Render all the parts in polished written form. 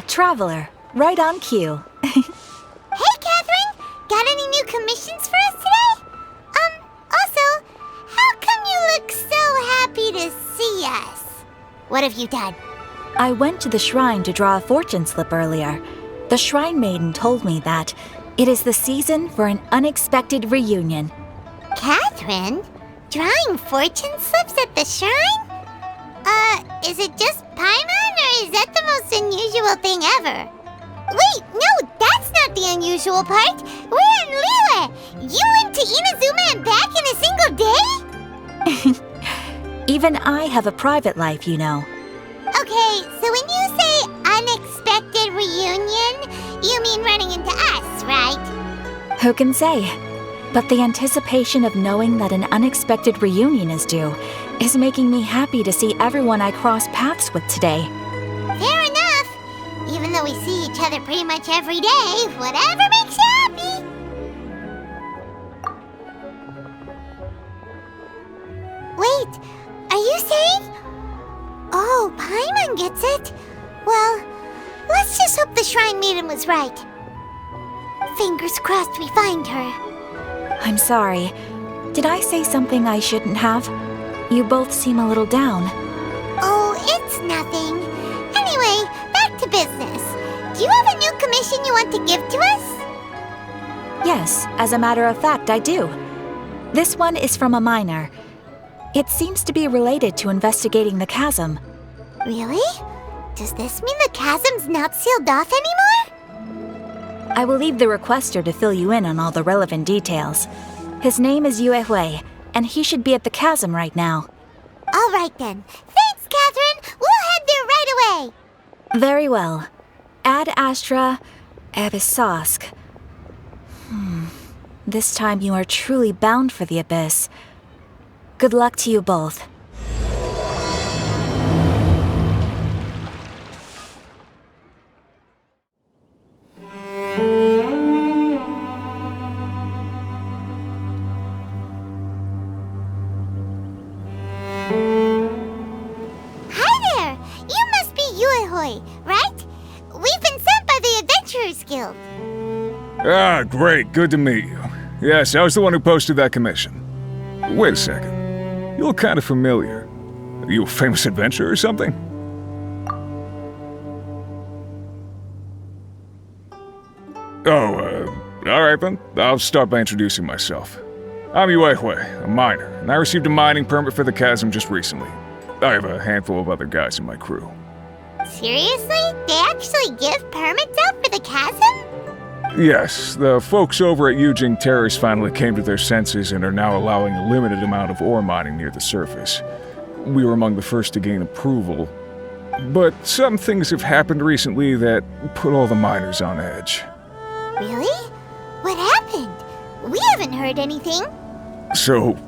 Traveler. Right on cue. Hey, Catherine! Got any new commissions for us today? Also, how come you look so happy to see us? What have you done? I went to the shrine to draw a fortune slip earlier. The shrine maiden told me that it is the season for an unexpected reunion. Catherine? Drawing fortune slips at the shrine? Is it just Paimon, or is that the most unusual thing ever? Wait, no, that's not the unusual part. We're in Liyue. You went to Inazuma and back in a single day? Even I have a private life, you know. Okay, so when you say unexpected reunion, you mean running into us, right? Who can say? But the anticipation of knowing that an unexpected reunion is due is making me happy to see everyone I cross paths with today. Fair enough. Even though we see each other pretty much every day, whatever makes you happy. Wait, are you saying? Oh, Paimon gets it. Well, let's just hope the Shrine Maiden was right. Fingers crossed we find her. I'm sorry. Did I say something I shouldn't have? You both seem a little down. Oh, it's nothing. Anyway, back to business. Do you have a new commission you want to give to us? Yes, as a matter of fact, I do. This one is from a miner. It seems to be related to investigating the chasm. Really? Does this mean the chasm's not sealed off anymore? I will leave the requester to fill you in on all the relevant details. His name is Yue Hui, and he should be at the chasm right now. All right then. Thanks, Catherine. We'll head there right away. Very well. Ad Astra Abyssosk. This time you are truly bound for the abyss. Good luck to you both. Ah, great. Good to meet you. Yes, I was the one who posted that commission. Wait a second. You look kind of familiar. Are you a famous adventurer or something? Oh, alright then. I'll start by introducing myself. I'm Yue Hui, a miner, and I received a mining permit for the chasm just recently. I have a handful of other guys in my crew. Seriously? They actually give permits out for the chasm? Yes, the folks over at Yujing Terrace finally came to their senses and are now allowing a limited amount of ore mining near the surface. We were among the first to gain approval, but some things have happened recently that put all the miners on edge. Really? What happened? We haven't heard anything. So,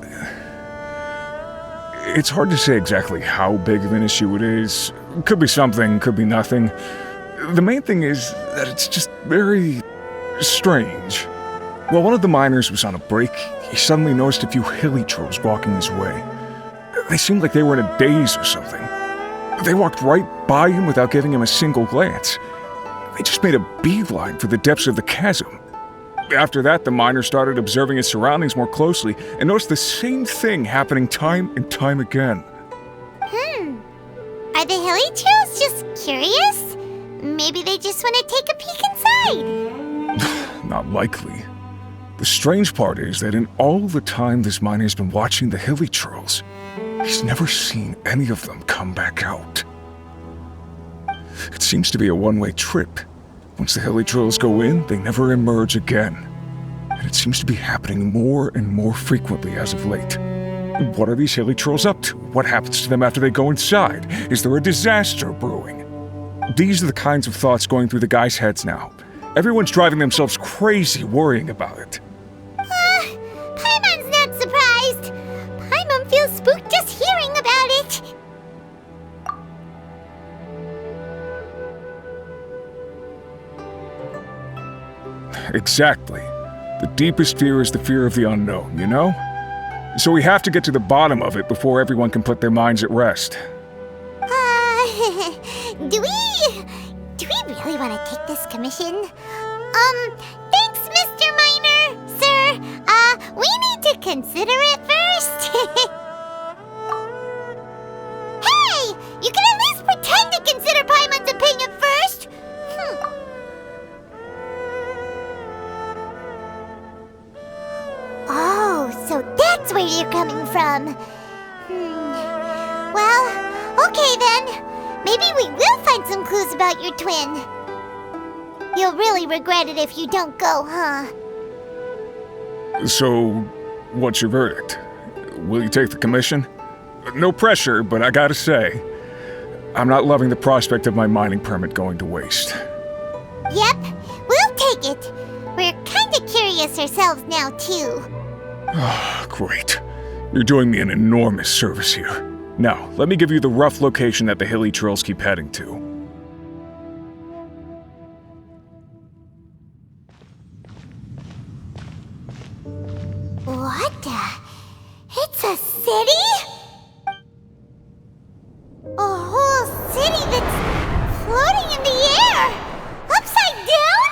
it's hard to say exactly how big of an issue it is. Could be something, could be nothing. The main thing is that it's just very strange. While one of the miners was on a break, he suddenly noticed a few hilly trolls walking his way. They seemed like they were in a daze or something. They walked right by him without giving him a single glance. They just made a beeline for the depths of the chasm. After that, the miner started observing his surroundings more closely and noticed the same thing happening time and time again. Are the hilly trolls just curious? Maybe they just want to take a peek inside. Not likely. The strange part is that in all the time this miner's been watching the hilly trolls, he's never seen any of them come back out. It seems to be a one-way trip. Once the hilly trolls go in, they never emerge again. And it seems to be happening more and more frequently as of late. What are these hilly trolls up to? What happens to them after they go inside? Is there a disaster brewing? These are the kinds of thoughts going through the guys' heads now. Everyone's driving themselves crazy worrying about it. Paimon's not surprised. Paimon feels spooked just hearing about it. Exactly. The deepest fear is the fear of the unknown, you know? So we have to get to the bottom of it before everyone can put their minds at rest. do we really want to take this commission? Thanks, Mr. Miner, sir. We need to consider it first. Hey! You can at least pretend to consider Paimon's opinion first! Oh, so that's where you're coming from. Well, okay then. Maybe we will find some clues about your twin. You'll really regret it if you don't go, huh? So, what's your verdict? Will you take the commission? No pressure, but I gotta say, I'm not loving the prospect of my mining permit going to waste. Yep, we'll take it. We're kinda curious ourselves now, too. Great. You're doing me an enormous service here. Now, let me give you the rough location that the hilly trails keep heading to. What the? It's a city? A whole city that's floating in the air! Upside down?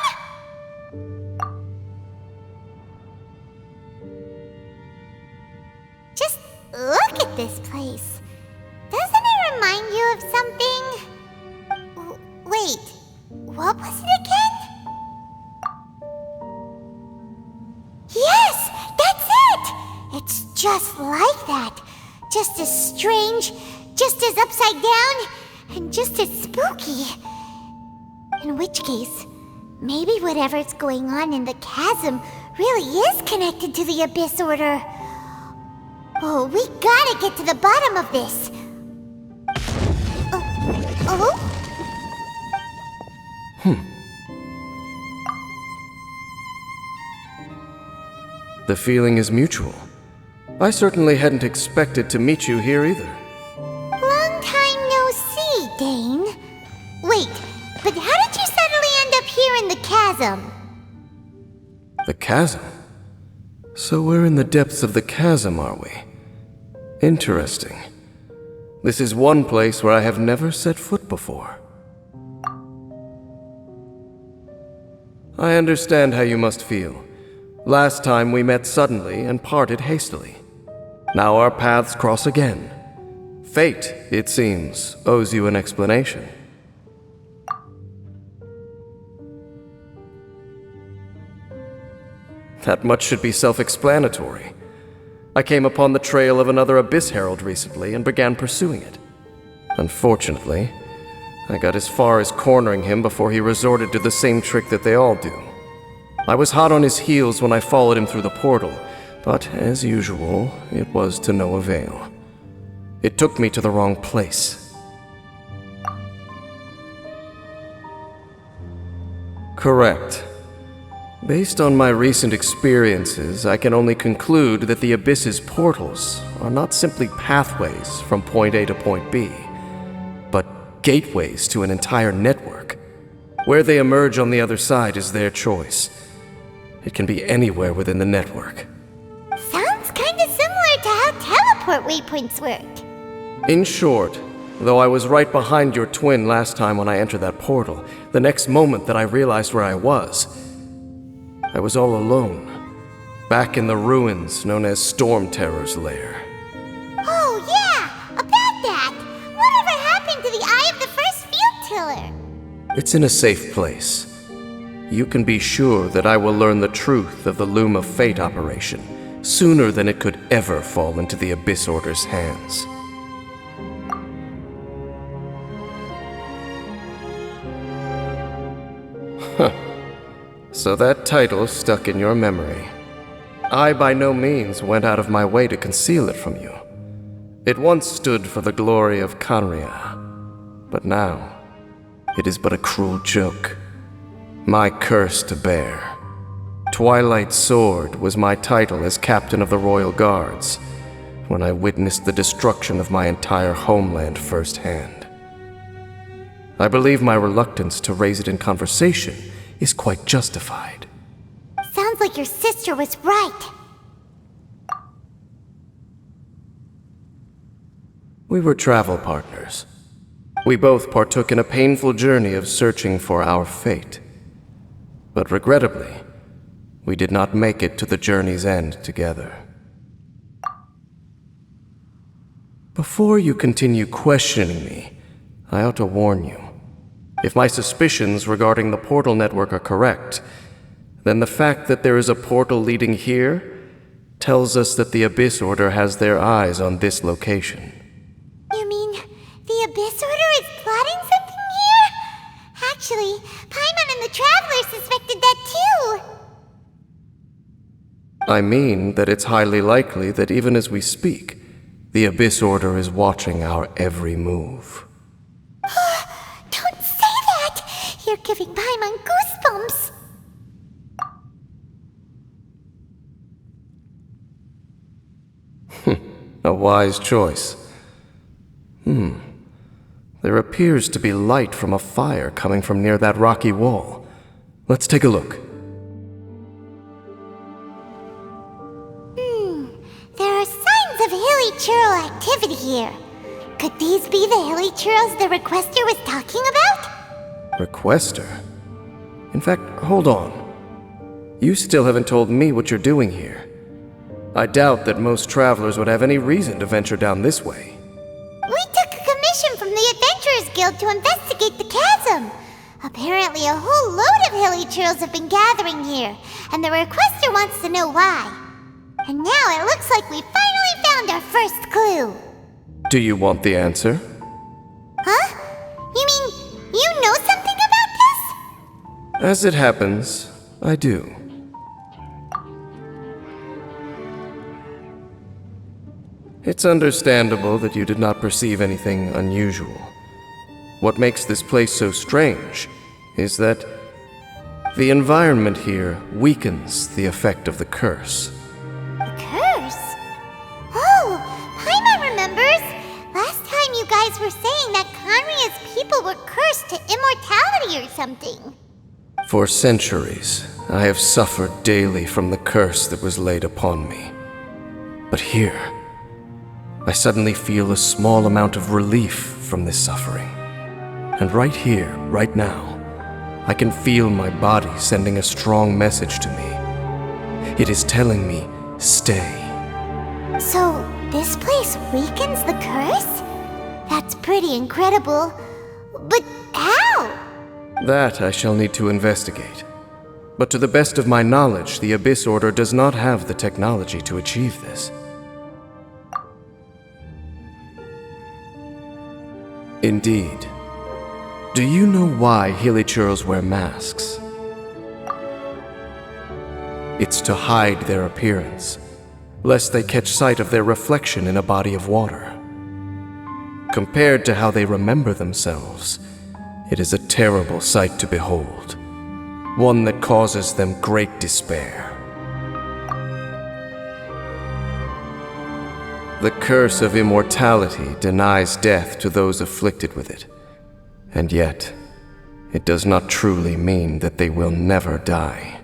Just look at this place. Doesn't it remind you of something? Wait, what was it again? Yes, that's it! It's just like that. Just as strange, just as upside down, and just as spooky. In which case, maybe whatever's going on in the chasm really is connected to the Abyss Order. Oh, we gotta get to the bottom of this. The feeling is mutual. I certainly hadn't expected to meet you here either. Long time no see, Dane. Wait, but how did you suddenly end up here in the chasm? The chasm? So we're in the depths of the chasm, are we? Interesting. This is one place where I have never set foot before. I understand how you must feel. Last time we met suddenly and parted hastily. Now our paths cross again. Fate, it seems, owes you an explanation. That much should be self-explanatory. I came upon the trail of another Abyss Herald recently and began pursuing it. Unfortunately, I got as far as cornering him before he resorted to the same trick that they all do. I was hot on his heels when I followed him through the portal, but as usual, it was to no avail. It took me to the wrong place. Correct. Based on my recent experiences, I can only conclude that the Abyss's portals are not simply pathways from point A to point B, but gateways to an entire network. Where they emerge on the other side is their choice. It can be anywhere within the network. Sounds kinda similar to how teleport waypoints worked. In short, though I was right behind your twin last time when I entered that portal, the next moment that I realized where I was all alone, back in the ruins known as Storm Terror's lair. Oh yeah, about that! Whatever happened to the Eye of the First Field Tiller? It's in a safe place. You can be sure that I will learn the truth of the Loom of Fate operation sooner than it could ever fall into the Abyss Order's hands. So that title stuck in your memory. I by no means went out of my way to conceal it from you. It once stood for the glory of Khaenri'ah, but now it is but a cruel joke. My curse to bear. Twilight Sword was my title as captain of the Royal Guards when I witnessed the destruction of my entire homeland firsthand. I believe my reluctance to raise it in conversation is quite justified. Sounds like your sister was right. We were travel partners. We both partook in a painful journey of searching for our fate. But regrettably, we did not make it to the journey's end together. Before you continue questioning me, I ought to warn you. If my suspicions regarding the portal network are correct, then the fact that there is a portal leading here tells us that the Abyss Order has their eyes on this location. You mean the Abyss Order is plotting something here? Actually, Paimon and the Traveler suspected that too. I mean that it's highly likely that even as we speak, the Abyss Order is watching our every move. Don't say that! You're giving Paimon goosebumps. A wise choice. There appears to be light from a fire coming from near that rocky wall. Let's take a look. There are signs of hilly churl activity here. Could these be the hilly churls the Requester was talking about? Requester? In fact, hold on. You still haven't told me what you're doing here. I doubt that most travelers would have any reason to venture down this way. We took a commission from the Adventurers Guild to investigate the chasm. Apparently a whole load of hilly churls have been gathering here, and the Requester wants to know why. And now it looks like we finally found our first clue. Do you want the answer? Huh? You mean you know something about this? As it happens, I do. It's understandable that you did not perceive anything unusual. What makes this place so strange is that the environment here weakens the effect of the curse. The curse? Oh, Paimon remembers. Last time you guys were saying that Conria's people were cursed to immortality or something. For centuries, I have suffered daily from the curse that was laid upon me. But here, I suddenly feel a small amount of relief from this suffering. And right here, right now, I can feel my body sending a strong message to me. It is telling me, stay. So, this place weakens the curse? That's pretty incredible. But how? That I shall need to investigate. But to the best of my knowledge, the Abyss Order does not have the technology to achieve this. Indeed. Do you know why hilly churls wear masks? It's to hide their appearance, lest they catch sight of their reflection in a body of water. Compared to how they remember themselves, it is a terrible sight to behold, one that causes them great despair. The curse of immortality denies death to those afflicted with it, and yet, it does not truly mean that they will never die.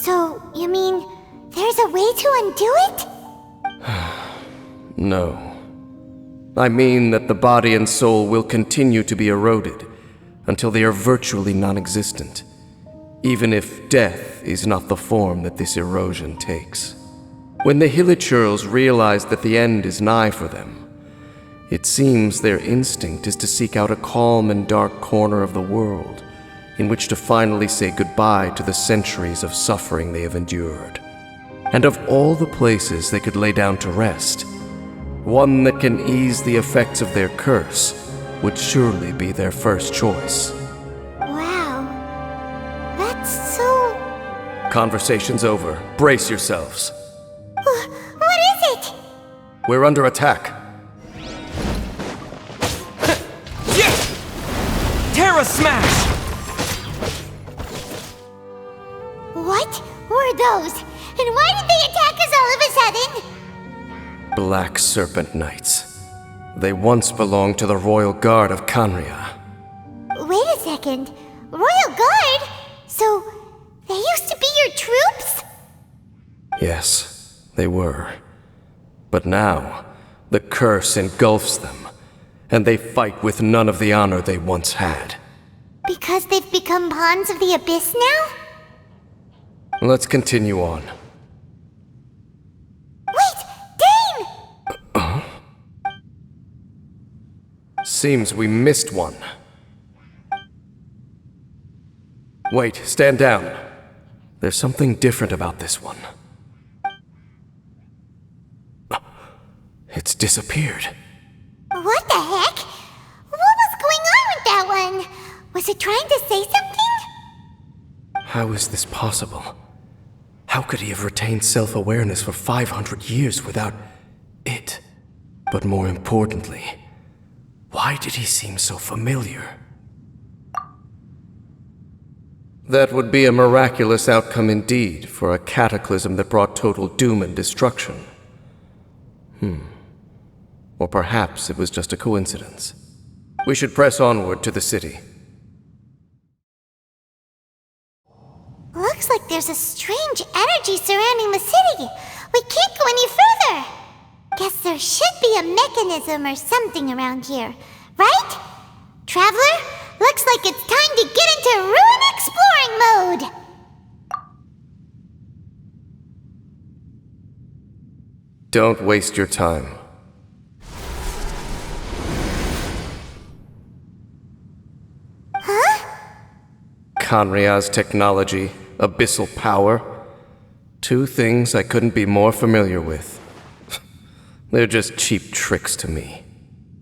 So, you mean there's a way to undo it? No. I mean that the body and soul will continue to be eroded until they are virtually non-existent, even if death is not the form that this erosion takes. When the Hilichurls realize that the end is nigh for them, it seems their instinct is to seek out a calm and dark corner of the world in which to finally say goodbye to the centuries of suffering they have endured. And of all the places they could lay down to rest, one that can ease the effects of their curse would surely be their first choice. Wow. That's so... Conversation's over. Brace yourselves. What is it? We're under attack. Terra Smash! What were those? And why did they attack us all of a sudden? Black Serpent Knights. They once belonged to the Royal Guard of Canria. Wait a second. Royal Guard? So, they used to be your troops? Yes, they were. But now, the curse engulfs them, and they fight with none of the honor they once had. Because they've become pawns of the Abyss now? Let's continue on. Wait! Dane! Seems we missed one. Wait, stand down. There's something different about this one. It's disappeared. What the heck? What was going on with that one? Was it trying to say something? How is this possible? How could he have retained self-awareness for 500 years without it? But more importantly, why did he seem so familiar? That would be a miraculous outcome indeed for a cataclysm that brought total doom and destruction. Or perhaps it was just a coincidence. We should press onward to the city. Looks like there's a strange energy surrounding the city. We can't go any further. Guess there should be a mechanism or something around here, right? Traveler, looks like it's time to get into ruin exploring mode. Don't waste your time. Kanria's technology, abyssal power. Two things I couldn't be more familiar with. They're just cheap tricks to me.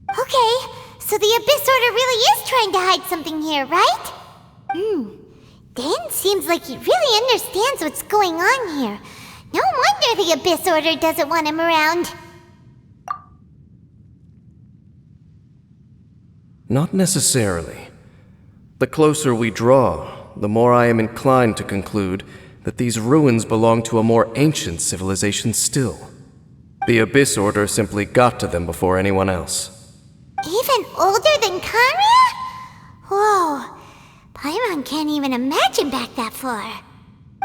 Okay, so the Abyss Order really is trying to hide something here, right? Dane seems like he really understands what's going on here. No wonder the Abyss Order doesn't want him around. Not necessarily. The closer we draw, the more I am inclined to conclude that these ruins belong to a more ancient civilization still. The Abyss Order simply got to them before anyone else. Even older than Kanria? Whoa, Paimon can't even imagine back that far.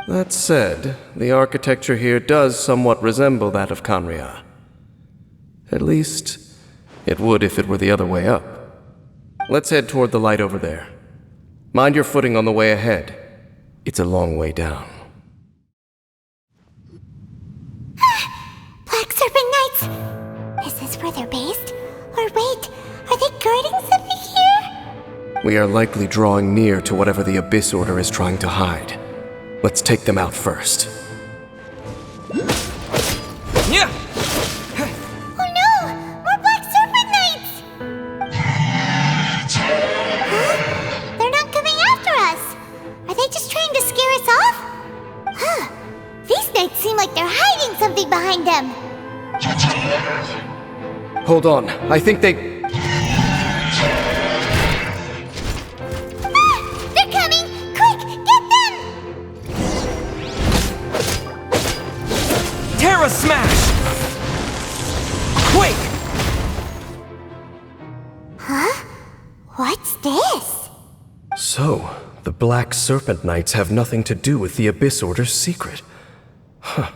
That said, the architecture here does somewhat resemble that of Kanria. At least, it would if it were the other way up. Let's head toward the light over there. Mind your footing on the way ahead. It's a long way down. Black Serpent Knights! Is this where they're based? Or wait, are they guarding something here? We are likely drawing near to whatever the Abyss Order is trying to hide. Let's take them out first. Yeah! Oh no! More Black Serpent Knights! Huh? They're not coming after us! Are they just trying to scare us off? Huh. These knights seem like they're hiding something behind them. Hold on, I think they... Ah! They're coming! Quick, get them! Terra Smash! Quake! Huh? What's this? So, the Black Serpent Knights have nothing to do with the Abyss Order's secret. Huh.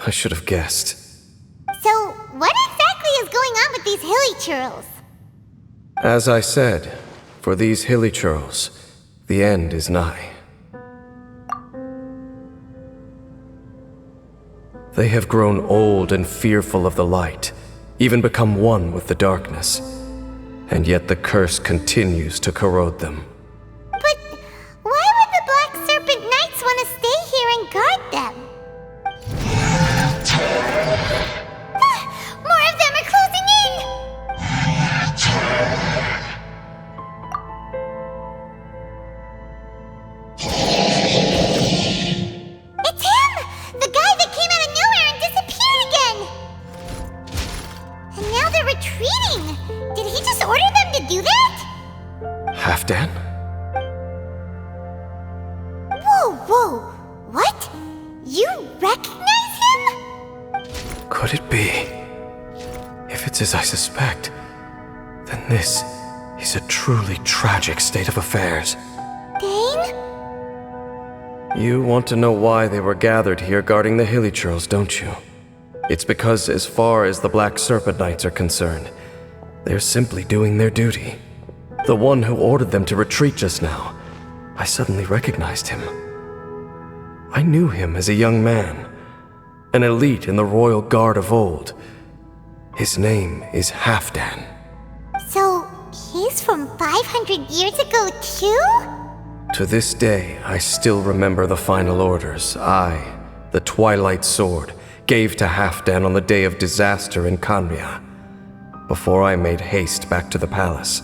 I should have guessed. So, what exactly is going on with these hilly churls? As I said, for these hilly churls, the end is nigh. They have grown old and fearful of the light, even become one with the darkness. And yet the curse continues to corrode them. But why would the Black Serpent Knights want to stay here and guard them? More of them are closing in! It's him! The guy that came out of nowhere and disappeared again! And now they're retreating! Did he just order them to do that? Halfdan? Whoa! What? You recognize him? Could it be? If it's as I suspect, then this is a truly tragic state of affairs. Dane? You want to know why they were gathered here guarding the hilly churls, don't you? It's because as far as the Black Serpent Knights are concerned, They're simply doing their duty. The one who ordered them to retreat just now, I suddenly recognized him. I knew him as a young man, an elite in the royal guard of old. His name is Halfdan. So, he's from 500 years ago too? To this day, I still remember the final orders I, the Twilight Sword, gave to Halfdan on the day of disaster in Khaenri'ah, before I made haste back to the palace.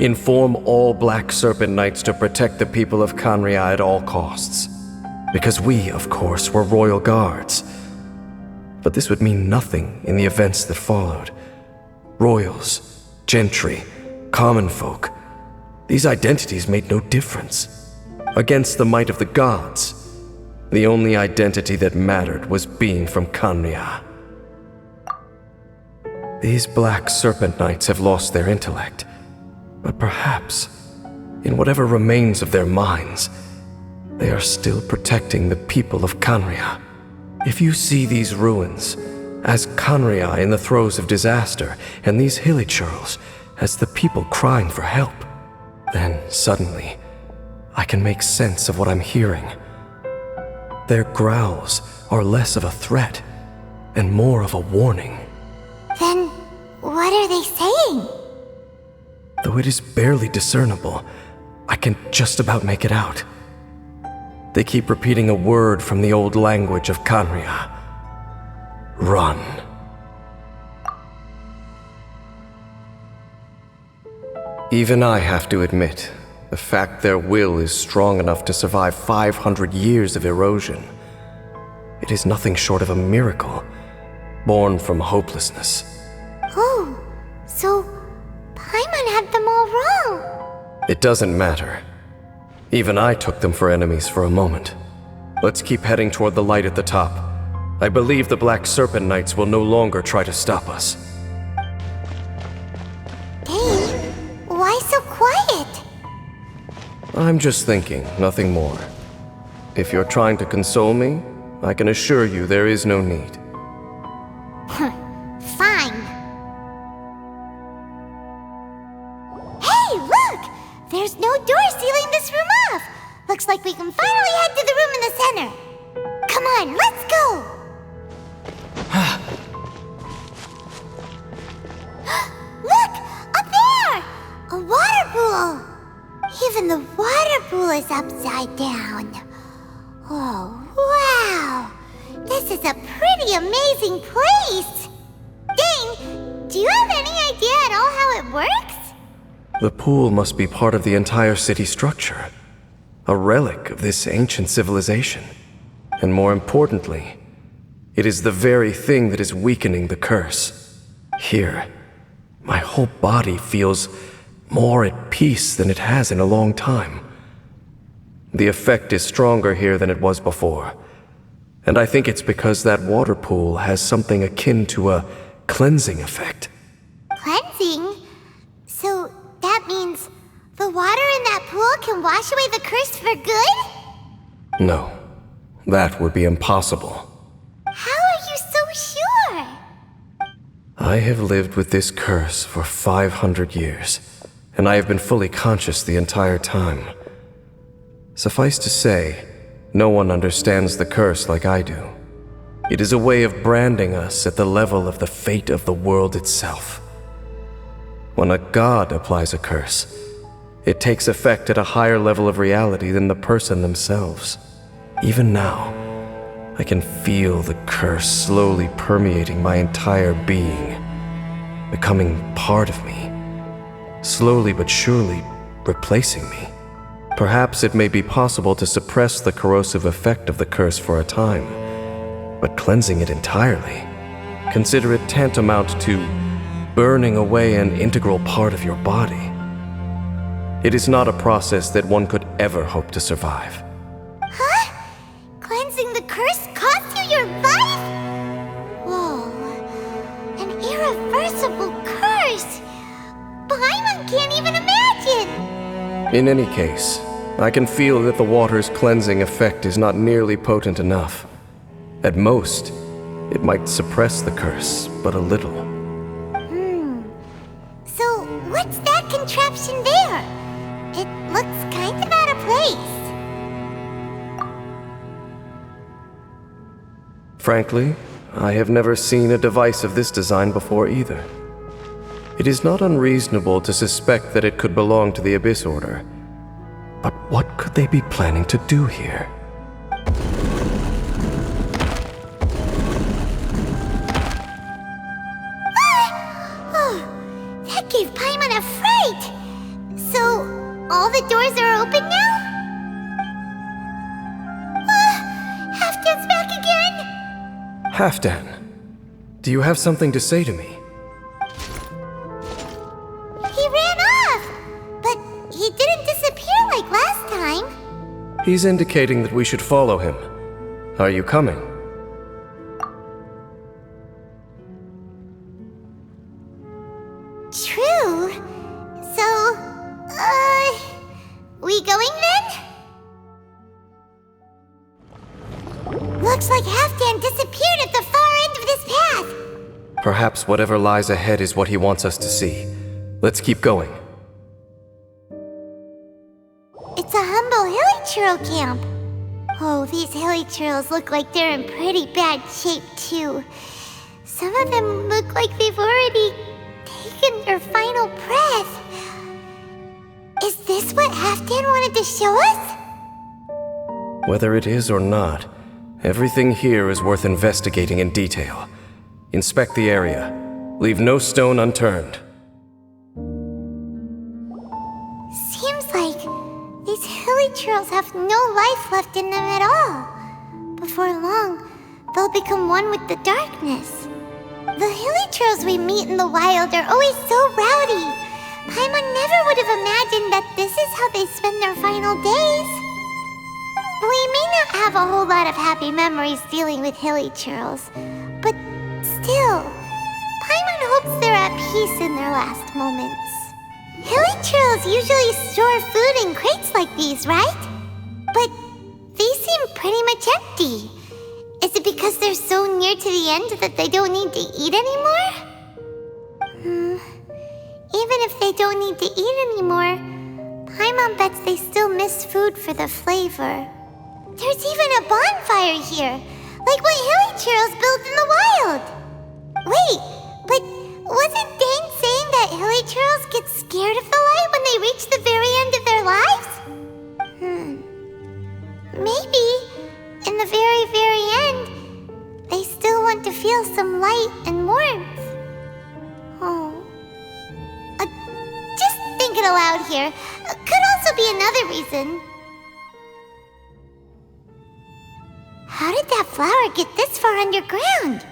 Inform all Black Serpent Knights to protect the people of Khaenri'ah at all costs. Because we, of course, were royal guards. But this would mean nothing in the events that followed. Royals, gentry, common folk, these identities made no difference. Against the might of the gods, the only identity that mattered was being from Khaenri'ah. These Black Serpent Knights have lost their intellect, but perhaps, in whatever remains of their minds, they are still protecting the people of Khaenri'ah. If you see these ruins as Khaenri'ah in the throes of disaster, and these hilichurls as the people crying for help, then suddenly I can make sense of what I'm hearing. Their growls are less of a threat and more of a warning. Then, what are they saying? Though it is barely discernible, I can just about make it out. They keep repeating a word from the old language of Khaenri'ah. Run. Even I have to admit, the fact their will is strong enough to survive 500 years of erosion. It is nothing short of a miracle, born from hopelessness. Oh, so Paimon had them all wrong. It doesn't matter. Even I took them for enemies for a moment. Let's keep heading toward the light at the top. I believe the Black Serpent Knights will no longer try to stop us. Dane, why so quiet? I'm just thinking, nothing more. If you're trying to console me, I can assure you there is no need. Fine. Hey, look! There's no door sealing this room off. Looks like we can finally head to the room in the center. Come on, let's go! Look! Up there! A water pool! Even the water pool is upside down. Oh, wow! This is a pretty amazing place! Dane, do you have any idea at all how it works? The pool must be part of the entire city structure. A relic of this ancient civilization. And more importantly, it is the very thing that is weakening the curse. Here, my whole body feels more at peace than it has in a long time. The effect is stronger here than it was before. And I think it's because that water pool has something akin to a cleansing effect. Cleansing? So that means the water in that pool can wash away the curse for good? No, that would be impossible. How are you so sure? I have lived with this curse for 500 years, and I have been fully conscious the entire time. Suffice to say, no one understands the curse like I do. It is a way of branding us at the level of the fate of the world itself. When a god applies a curse, it takes effect at a higher level of reality than the person themselves. Even now, I can feel the curse slowly permeating my entire being, becoming part of me, slowly but surely replacing me. Perhaps it may be possible to suppress the corrosive effect of the curse for a time, but cleansing it entirely, consider it tantamount to burning away an integral part of your body. It is not a process that one could ever hope to survive. Huh? Cleansing the curse cost you your life? Whoa. An irreversible curse! Paimon can't even imagine! In any case, I can feel that the water's cleansing effect is not nearly potent enough. At most, it might suppress the curse, but a little. Frankly, I have never seen a device of this design before either. It is not unreasonable to suspect that it could belong to the Abyss Order. But what could they be planning to do here? That gave Paimon a fright! So, all the doors are open now? Halfdan's back again! Halfdan, do you have something to say to me? He ran off! But he didn't disappear like last time. He's indicating that we should follow him. Are you coming? True. So, we going then? Looks like Halfdan disappeared at the far end of this path. Perhaps whatever lies ahead is what he wants us to see. Let's keep going. It's a humble hilichurl camp. Oh, these hilichurls look like they're in pretty bad shape, too. Some of them look like they've already taken their final breath. Is this what Halfdan wanted to show us? Whether it is or not, everything here is worth investigating in detail. Inspect the area. Leave no stone unturned. Seems like these hilichurls have no life left in them at all. Before long, they'll become one with the darkness. The hilichurls we meet in the wild are always so rowdy. Paimon never would have imagined that this is how they spend their final days. We may not have a whole lot of happy memories dealing with hilichurls, but still, Paimon hopes they're at peace in their last moments. Hilichurls usually store food in crates like these, right? But these seem pretty much empty. Is it because they're so near to the end that they don't need to eat anymore? Even if they don't need to eat anymore, Paimon bets they still miss food for the flavor. There's even a bonfire here, like what hilichurls build in the wild. Wait, but wasn't Dane saying that hilichurls get scared of the light when they reach the very end of their lives? Maybe, in the very, very end, they still want to feel some light and warmth. Oh. Just thinking aloud here. Could also be another reason. How did that flower get this far underground?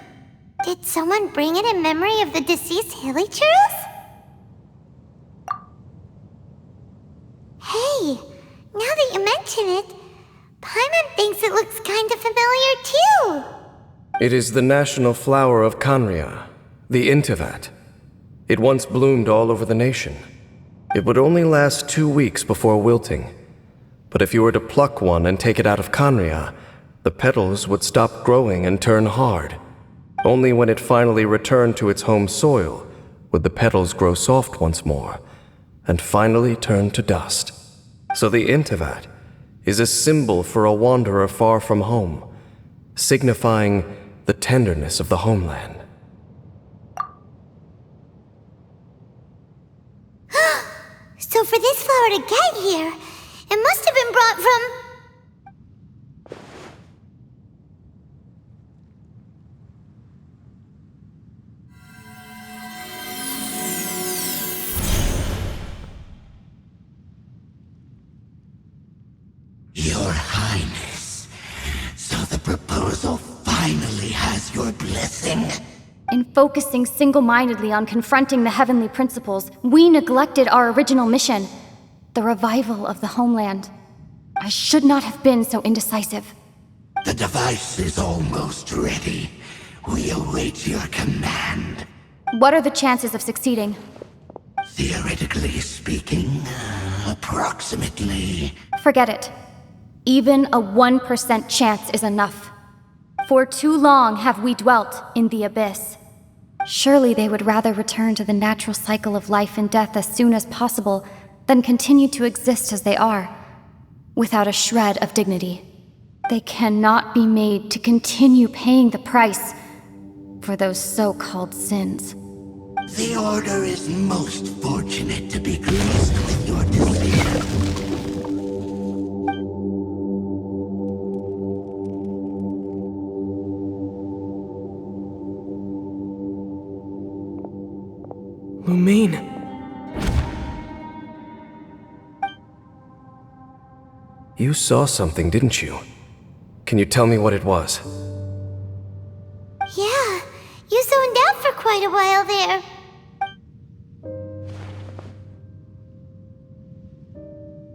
Did someone bring it in memory of the deceased hilichurls? Hey, now that you mention it, Paimon thinks it looks kind of familiar too. It is the national flower of Khaenri'ah, the Inteyvat. It once bloomed all over the nation. It would only last 2 weeks before wilting. But if you were to pluck one and take it out of Khaenri'ah, the petals would stop growing and turn hard. Only when it finally returned to its home soil would the petals grow soft once more, and finally turn to dust. So the Inteyvat is a symbol for a wanderer far from home, signifying the tenderness of the homeland. So for this flower to get here, it must have been brought from... Your Highness, so the proposal finally has your blessing? In focusing single-mindedly on confronting the heavenly principles, we neglected our original mission, the revival of the homeland. I should not have been so indecisive. The device is almost ready. We await your command. What are the chances of succeeding? Theoretically speaking, approximately. Forget it. Even a 1% chance is enough. For too long have we dwelt in the abyss. Surely they would rather return to the natural cycle of life and death as soon as possible than continue to exist as they are, without a shred of dignity. They cannot be made to continue paying the price for those so-called sins. The Order is most fortunate to be graced with your decision. Lumine. You saw something, didn't you? Can you tell me what it was? Yeah, you zoned out for quite a while there.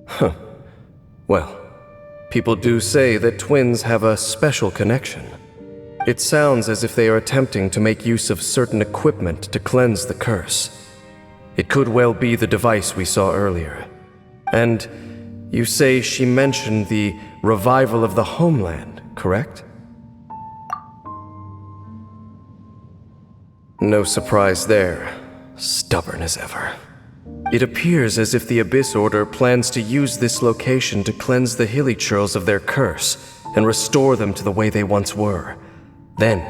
Huh. Well, people do say that twins have a special connection. It sounds as if they are attempting to make use of certain equipment to cleanse the curse. It could well be the device we saw earlier. And you say she mentioned the revival of the homeland, correct? No surprise there. Stubborn as ever. It appears as if the Abyss Order plans to use this location to cleanse the Hilichurls of their curse and restore them to the way they once were. Then,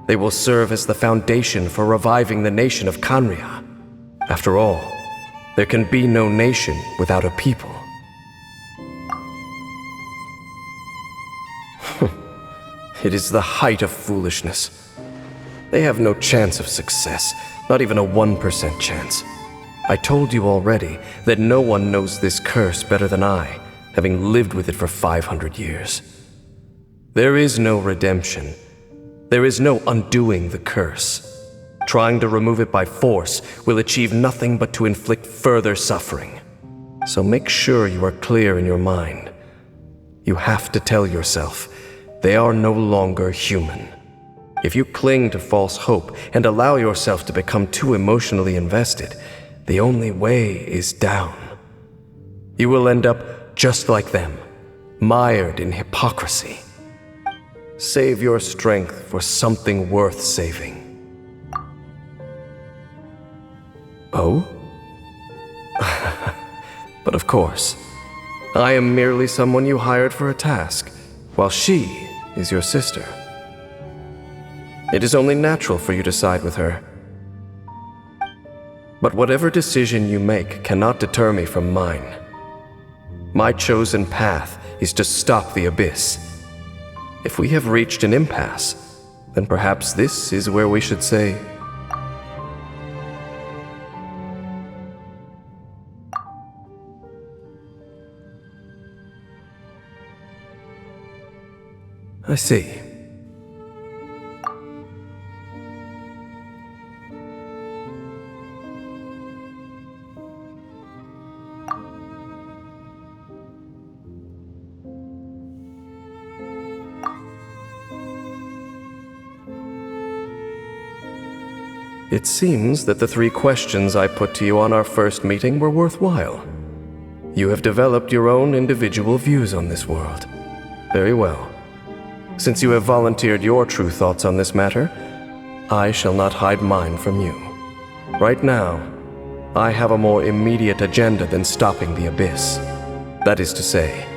they will serve as the foundation for reviving the nation of Khaenri'ah. After all, there can be no nation without a people. It is the height of foolishness. They have no chance of success, not even a 1% chance. I told you already that no one knows this curse better than I, having lived with it for 500 years. There is no redemption. There is no undoing the curse. Trying to remove it by force will achieve nothing but to inflict further suffering. So make sure you are clear in your mind. You have to tell yourself, they are no longer human. If you cling to false hope and allow yourself to become too emotionally invested, the only way is down. You will end up just like them, mired in hypocrisy. Save your strength for something worth saving. Oh? But of course, I am merely someone you hired for a task, while she is your sister. It is only natural for you to side with her. But whatever decision you make cannot deter me from mine. My chosen path is to stop the Abyss. If we have reached an impasse, then perhaps this is where we should say, I see. It seems that the 3 questions I put to you on our first meeting were worthwhile. You have developed your own individual views on this world. Very well. Since you have volunteered your true thoughts on this matter, I shall not hide mine from you. Right now, I have a more immediate agenda than stopping the Abyss. That is to say,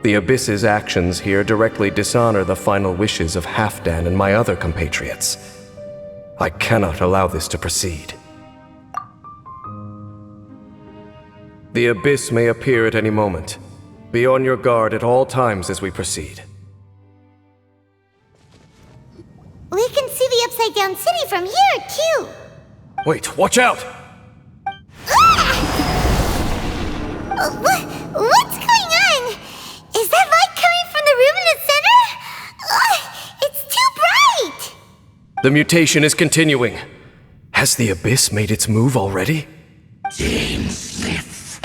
the Abyss's actions here directly dishonor the final wishes of Halfdan and my other compatriots. I cannot allow this to proceed. The Abyss may appear at any moment. Be on your guard at all times as we proceed. We can see the Upside Down City from here, too. Wait, watch out! What's going on? Is that light coming from the room in the center? It's too bright! The mutation is continuing. Has the Abyss made its move already? Dainsleif,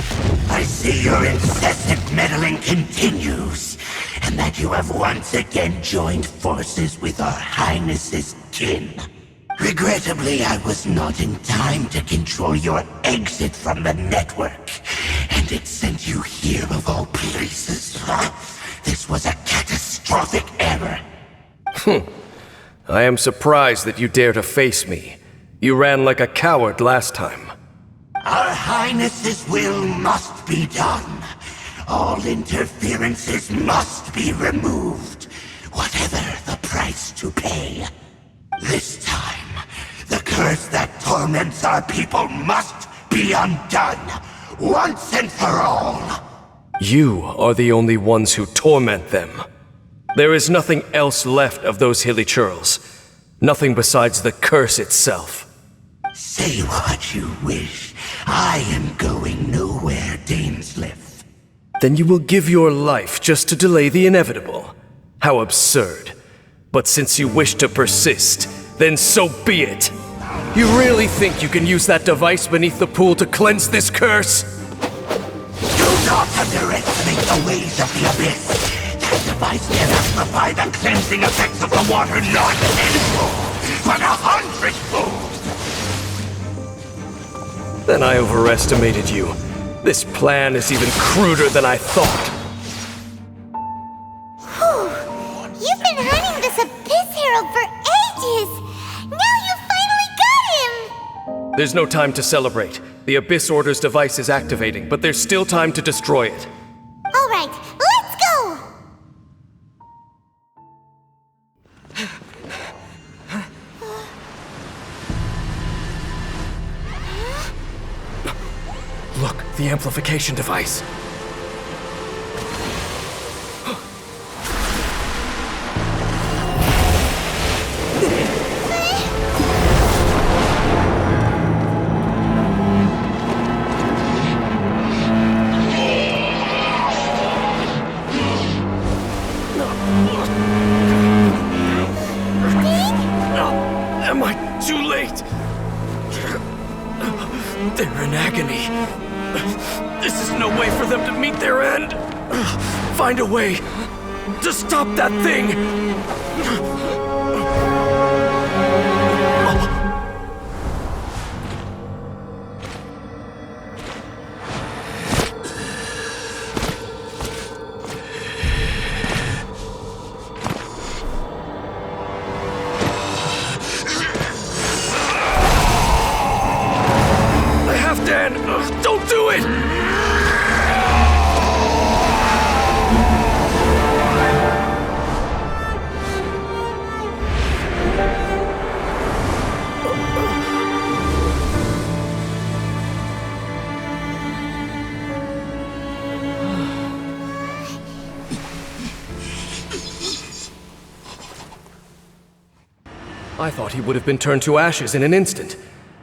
I see your incessant meddling continues, and that you have once again joined forces with our Highness's kin. Regrettably, I was not in time to control your exit from the network, and it sent you here of all places. This was a catastrophic error. I am surprised that you dare to face me. You ran like a coward last time. Our Highness's will must be done. All interferences must be removed, whatever the price to pay. This time, the curse that torments our people must be undone, once and for all. You are the only ones who torment them. There is nothing else left of those hilly churls. Nothing besides the curse itself. Say what you wish. I am going nowhere, Dainsleif. Then you will give your life just to delay the inevitable. How absurd. But since you wish to persist, then so be it. You really think you can use that device beneath the pool to cleanse this curse? Do not underestimate the ways of the abyss. That device can amplify the cleansing effects of the water not tenfold, but 100-fold. Then I overestimated you. This plan is even cruder than I thought. Whew. You've been hunting this Abyss Herald for ages! Now you finally got him! There's no time to celebrate. The Abyss Order's device is activating, but there's still time to destroy it. Alright, let's go! Look, the amplification device. Am I too late? They're in agony. This is no way for them to meet their end. Find a way to stop that thing. Don't do it! I thought he would have been turned to ashes in an instant.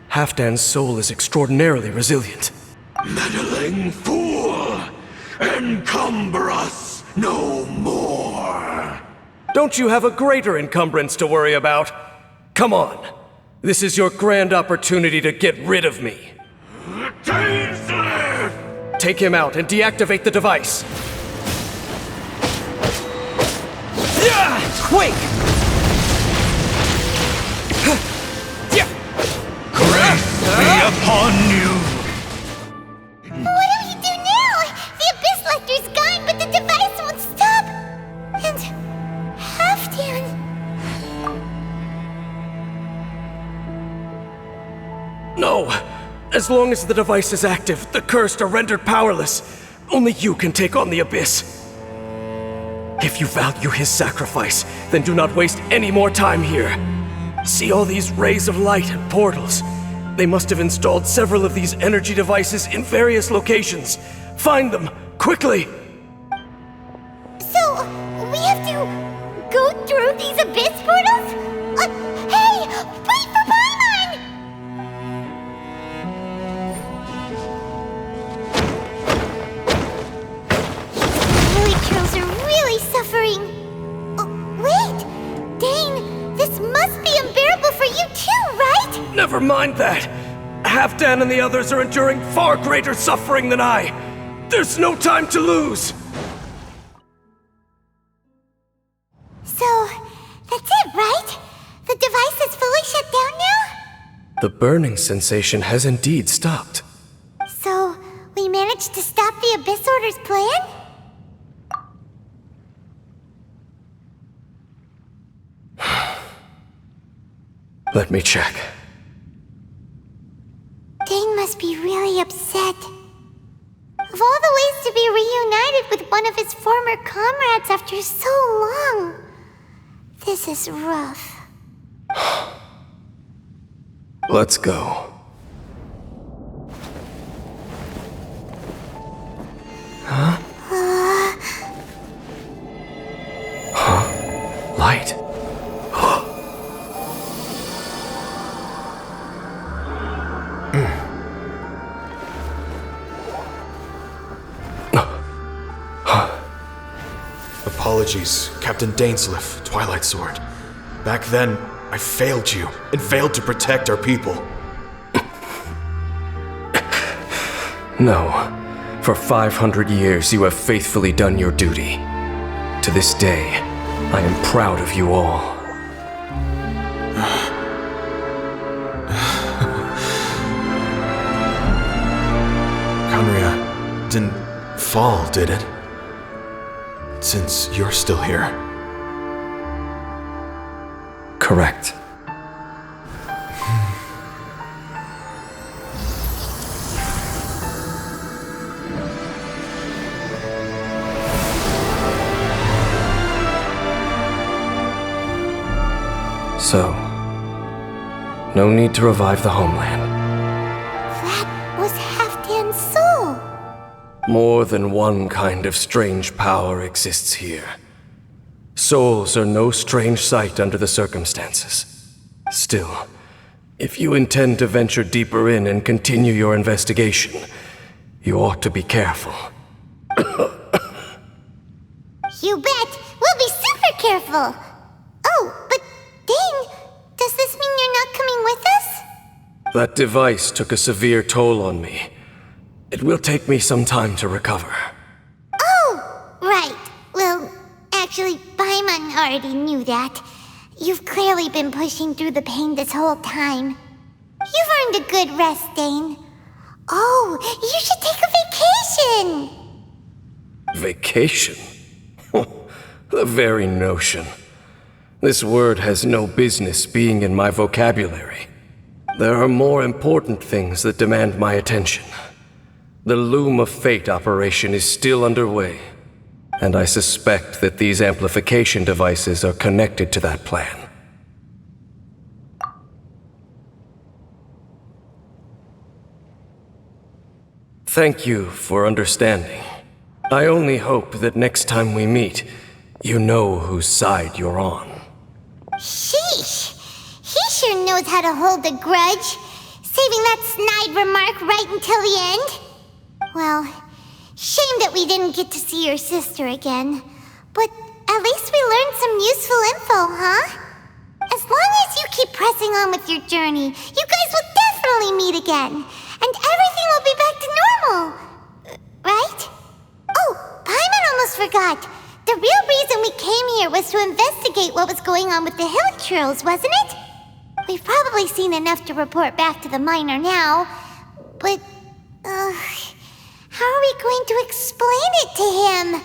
Halfdan's soul is extraordinarily resilient. Meddling fool! Encumber us no more! Don't you have a greater encumbrance to worry about? Come on. This is your grand opportunity to get rid of me. Dainsleif! Take him out and deactivate the device. Quake! Grace be upon you! What do we do now? The Abyss Lecter's gone, but the device won't stop! And... Halfdan... No. As long as the device is active, the cursed are rendered powerless. Only you can take on the Abyss. If you value his sacrifice, then do not waste any more time here. See all these rays of light and portals? They must have installed several of these energy devices in various locations. Find them, quickly! So, we have to go through these Abyss portals? Hey! Wait for Paimon! Holy Churls are really suffering. Oh, wait! Dane, this must be unbearable for you too, right? Never mind that. Halfdan and the others are enduring far greater suffering than I. There's no time to lose. So, that's it, right? The device is fully shut down now? The burning sensation has indeed stopped. So, we managed to stop the Abyss Order's plan? Let me check. Dane must be really upset. Of all the ways to be reunited with one of his former comrades after so long. This is rough. Let's go. Huh? Light. Apologies, Captain Dainsleif, Twilight Sword. Back then, I failed you, and failed to protect our people. No. For 500 years, you have faithfully done your duty. To this day, I am proud of you all. Khaenri'ah didn't fall, did it? Since you're still here. Correct. So, no need to revive the homeland. That was Halfdan's soul. More than one kind of strange power exists here. Souls are no strange sight under the circumstances. Still, if you intend to venture deeper in and continue your investigation, you ought to be careful. You bet! We'll be super careful! Oh, but Dane, does this mean you're not coming with us? That device took a severe toll on me. It will take me some time to recover. Oh, right. Well, actually, Paimon already knew that. You've clearly been pushing through the pain this whole time. You've earned a good rest, Dane. Oh, you should take a vacation! Vacation? The very notion. This word has no business being in my vocabulary. There are more important things that demand my attention. The Loom of Fate operation is still underway, and I suspect that these amplification devices are connected to that plan. Thank you for understanding. I only hope that next time we meet, you know whose side you're on. Sheesh! He sure knows how to hold a grudge, saving that snide remark right until the end. Well, shame that we didn't get to see your sister again. But at least we learned some useful info, huh? As long as you keep pressing on with your journey, you guys will definitely meet again. And everything will be back to normal. Right? Oh, Paimon almost forgot. The real reason we came here was to investigate what was going on with the Hilichurls, wasn't it? We've probably seen enough to report back to the miner now. But, how are we going to explain it to him?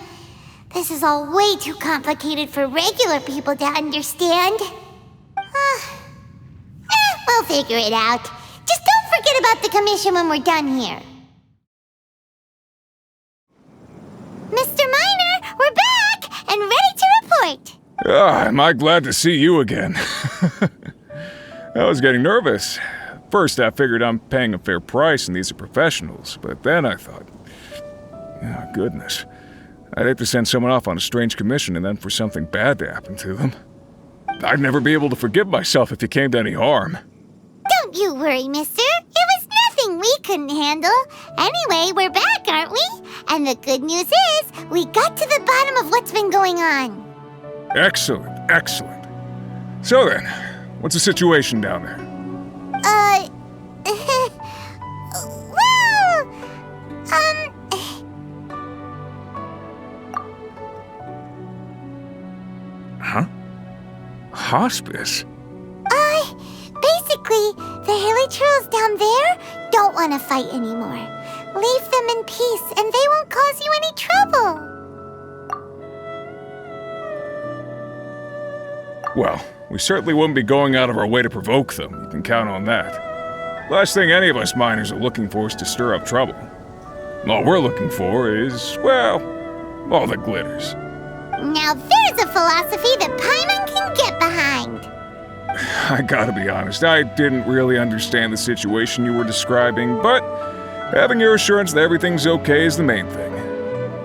This is all way too complicated for regular people to understand. We'll figure it out. Just don't forget about the commission when we're done here. Mr. Miner, we're back and ready to report. Am I glad to see you again. I was getting nervous. First, I figured I'm paying a fair price and these are professionals, but then I thought, oh, goodness. I'd hate to send someone off on a strange commission and then for something bad to happen to them. I'd never be able to forgive myself if it came to any harm. Don't you worry, mister. It was nothing we couldn't handle. Anyway, we're back, aren't we? And the good news is, we got to the bottom of what's been going on. Excellent, excellent. So then, what's the situation down there? Huh? Hospice? Basically, the Hilichurls down there don't want to fight anymore. Leave them in peace, and they won't cause you any trouble. Well, we certainly wouldn't be going out of our way to provoke them. You can count on that. Last thing any of us miners are looking for is to stir up trouble. All we're looking for is, well, all that glitters. Now there's a philosophy that Paimon can get behind. I gotta be honest, I didn't really understand the situation you were describing, but having your assurance that everything's okay is the main thing.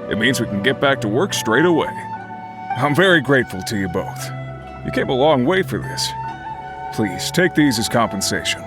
It means we can get back to work straight away. I'm very grateful to you both. You came a long way for this. Please, take these as compensation.